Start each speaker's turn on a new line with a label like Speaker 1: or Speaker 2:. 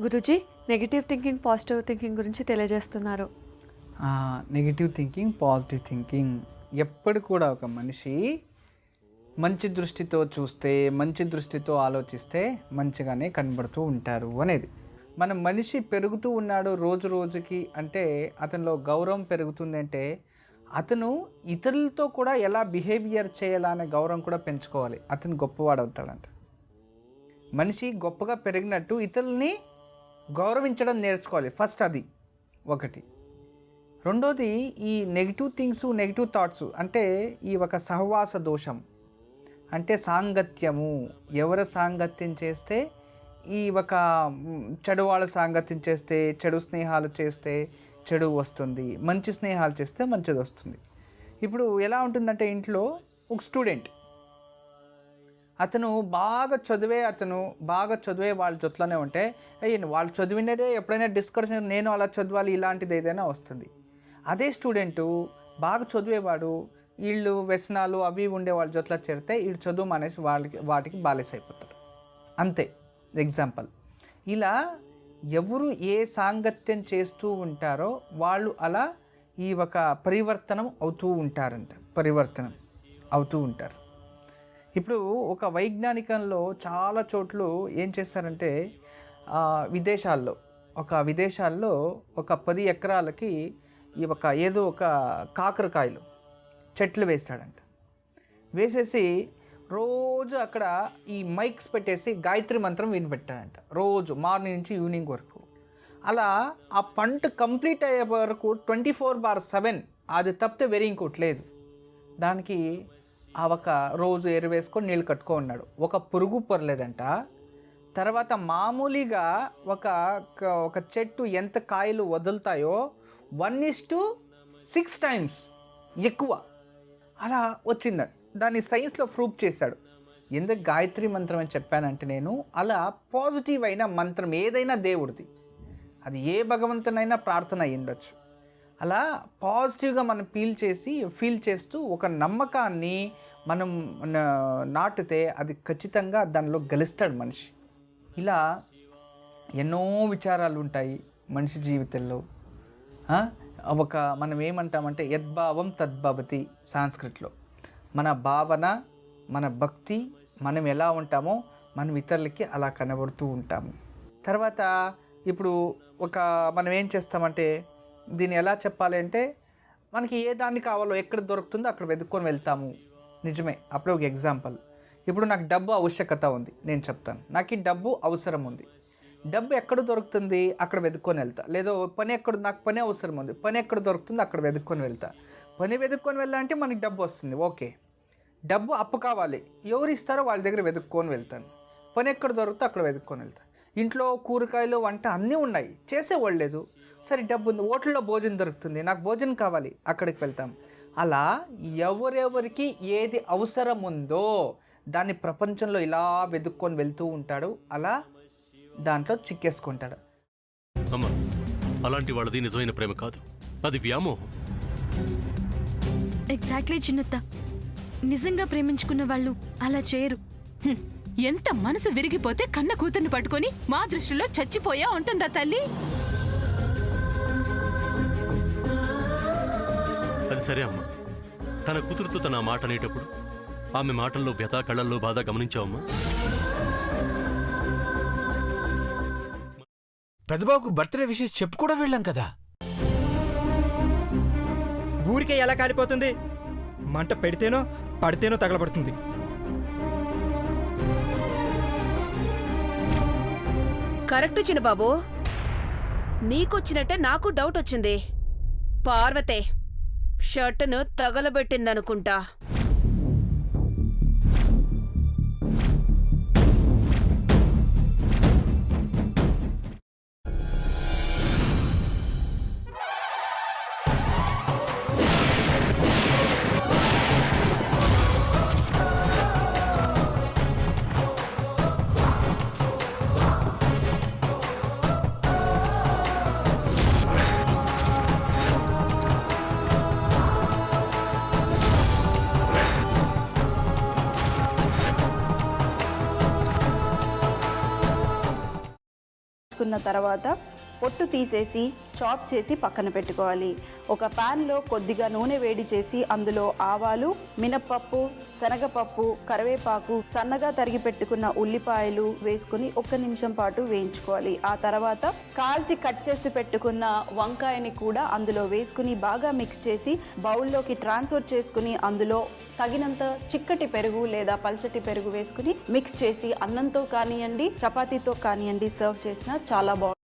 Speaker 1: Guruji, negative thinking positive thinking గురించి తెలియజేస్తున్నారు.
Speaker 2: Negative thinking positive thinking ఎప్పుడు కూడా ఒక మనిషి మంచి దృష్టితో చూస్తే, మంచి దృష్టితో ఆలోచిస్తే మంచిగానే కనబడుతూ ఉంటారు అనేది. మన మనిషి పెరుగుతూ ఉన్నాడు రోజు రోజుకి అంటే అతనిలో గౌరవం పెరుగుతుంది అంటే అతను ఇతరులతో కూడా ఎలా బిహేవియర్ చేయాలా అనే గౌరవం కూడా పెంచుకోవాలి. అతను గొప్పవాడు అవుతాడంట. మనిషి గొప్పగా పెరిగినట్టు ఇతరుల్ని గౌరవించడం నేర్చుకోవాలి. ఫస్ట్ అది ఒకటి. రెండోది ఈ నెగిటివ్ థింగ్స్, నెగిటివ్ థాట్స్ అంటే ఈ ఒక సహవాస దోషం అంటే సాంగత్యము. ఎవరు సాంగత్యం చేస్తే ఈ ఒక చెడు వాళ్ళ సాంగత్యం చేస్తే, చెడు స్నేహాలు చేస్తే చెడు వస్తుంది, మంచి స్నేహాలు చేస్తే మంచిది వస్తుంది. ఇప్పుడు ఎలా ఉంటుందంటే ఇంట్లో ఒక స్టూడెంట్ అతను బాగా చదివే వాళ్ళ జొత్లోనే ఉంటే వాళ్ళు చదివినదే ఎప్పుడైనా డిస్కషన్ నేను అలా చదవాలి ఇలాంటిది ఏదైనా వస్తుంది. అదే స్టూడెంటు బాగా చదివేవాడు వీళ్ళు వ్యసనాలు అవి ఉండే వాళ్ళ జొత్లో చేరితే వీళ్ళు చదువు మానేసి వాటికి బాలేస్ అయిపోతారు. అంతే ఎగ్జాంపుల్. ఇలా ఎవరు ఏ సాంగత్యం చేస్తూ ఉంటారో వాళ్ళు అలా ఈ ఒక పరివర్తనం అవుతూ ఉంటారు. ఇప్పుడు ఒక వైజ్ఞానికంలో చాలా చోట్ల ఏం చేస్తారంటే విదేశాల్లో ఒక 10 ఎకరాలకి ఈ ఒక ఏదో ఒక కాకరకాయలు చెట్లు వేస్తాడంట. వేసేసి రోజు అక్కడ ఈ మైక్స్ పెట్టేసి గాయత్రి మంత్రం వినిపెట్టాడంట. రోజు మార్నింగ్ నుంచి ఈవినింగ్ వరకు. అలా ఆ పంట కంప్లీట్ అయ్యే వరకు 24/7 అది తప్పితే వేరే ఇంకోటి లేదు. దానికి ఆ ఒక రోజు ఎరువేసుకొని నీళ్ళు కట్టుకో ఉన్నాడు. ఒక పురుగు పొరలేదంట. తర్వాత మామూలుగా ఒక చెట్టు ఎంత కాయలు వదులుతాయో 1:6 టైమ్స్ ఎక్కువ అలా వచ్చిందంట. దాన్ని సైన్స్లో ప్రూవ్ చేశాడు. ఎందుకు గాయత్రి మంత్రం అని చెప్పానంటే నేను అలా పాజిటివ్ అయిన మంత్రం ఏదైనా దేవుడిది, అది ఏ భగవంతునైనా ప్రార్థన అయి ఉండొచ్చు. అలా పాజిటివ్గా మనం ఫీల్ చేస్తూ ఒక నమ్మకాన్ని మనం నాటితే అది ఖచ్చితంగా దానిలో గెలుస్తాడు మనిషి. ఇలా ఎన్నో విచారాలు ఉంటాయి మనిషి జీవితంలో. మనం ఏమంటామంటే యద్భావం తద్భవతి సంస్కృతిలో. మన భావన, మన భక్తి, మనం ఎలా ఉంటామో మనం ఇతరులకి అలా కనబడుతూ ఉంటాము. తర్వాత ఇప్పుడు మనం ఏం చేస్తామంటే దీన్ని ఎలా చెప్పాలి అంటే మనకి ఏ దాన్ని కావాలో ఎక్కడ దొరుకుతుందో అక్కడ వెతుక్కొని వెళ్తాము. నిజమే. అప్పుడే ఒక ఎగ్జాంపుల్. ఇప్పుడు నాకు డబ్బు ఆవశ్యకత ఉంది, నేను చెప్తాను. నాకు ఈ డబ్బు అవసరం ఉంది. డబ్బు ఎక్కడ దొరుకుతుంది అక్కడ వెతుక్కొని వెళ్తా. లేదో నాకు పని అవసరం ఉంది, పని ఎక్కడ దొరుకుతుందో అక్కడ వెతుక్కొని వెళ్తా. పని వెతుక్కొని వెళ్ళాలంటే మనకి డబ్బు వస్తుంది. ఓకే, డబ్బు అప్పు కావాలి, ఎవరు ఇస్తారో వాళ్ళ దగ్గర వెతుక్కొని వెళ్తాను. పని ఎక్కడ దొరుకుతుందో అక్కడ వెతుక్కొని వెళ్తాను. ఇంట్లో కూరగాయలు వంట అన్నీ ఉన్నాయి, చేసేవాళ్ళు లేదు. సరే డబ్బు ఉంది, హోటల్లో భోజనం దొరుకుతుంది, నాకు భోజనం కావాలి, అక్కడికి వెళ్తాం. అలా ఎవరెవరికి ఏది అవసరం ఉందో దాన్ని ప్రపంచంలో ఇలా వెతుక్కొని వెళ్తూ ఉంటాడు. అలా దాంట్లో చిక్కేసుకుంటాడు.
Speaker 3: అమ్మా, అలాంటి వాళ్ళది నిజమైన ప్రేమ కాదు, అది వ్యామోహం.
Speaker 4: ఎగ్జాక్ట్లీ చిన్నత్త. నిజంగా ప్రేమించుకున్న వాళ్ళు అలా చేయరు.
Speaker 5: ఎంత మనసు విరిగిపోతే కన్న కూతుర్ని పట్టుకొని మా దృష్టిలో చచ్చిపోయా ఉంటుందా తల్లి?
Speaker 3: అది సరే అమ్మా, తన కూతురుతో తన మాట అనేటప్పుడు ఆమె మాటల్లో వ్యథ, కళ్ళల్లో బాధ గమనించావమ్మా?
Speaker 6: పెద్దబాబుకు బర్త్డే విషెస్ చెప్పు కూడా వెళ్ళాం కదా.
Speaker 7: ఊరికే ఎలా కాలిపోతుంది? మంట పెడితేనో పడితేనో తగలబడుతుంది.
Speaker 8: కరెక్ట్ చిన్నబాబు, నీకొచ్చినట్టే నాకు డౌట్ వచ్చింది. పార్వతే షర్టును తగలబెట్టిందనుకుంటా.
Speaker 9: తీసుకున్న తర్వాత పొట్టు తీసేసి చాప్ చేసి పక్కన పెట్టుకోవాలి. ఒక ప్యాన్లో కొద్దిగా నూనె వేడి చేసి అందులో ఆవాలు, మినప్పప్పు, శనగపప్పు, కరివేపాకు, సన్నగా తరిగి పెట్టుకున్న ఉల్లిపాయలు వేసుకుని 1 నిమిషం పాటు వేయించుకోవాలి. ఆ తర్వాత కాల్చి కట్ చేసి పెట్టుకున్న వంకాయని కూడా అందులో వేసుకుని బాగా మిక్స్ చేసి బౌల్లోకి ట్రాన్స్ఫర్ చేసుకుని అందులో తగినంత చిక్కటి పెరుగు లేదా పల్చటి పెరుగు వేసుకుని మిక్స్ చేసి అన్నంతో కానివ్వండి, చపాతీతో కానివ్వండి సర్వ్ చేసినా చాలా బాగుంటుంది.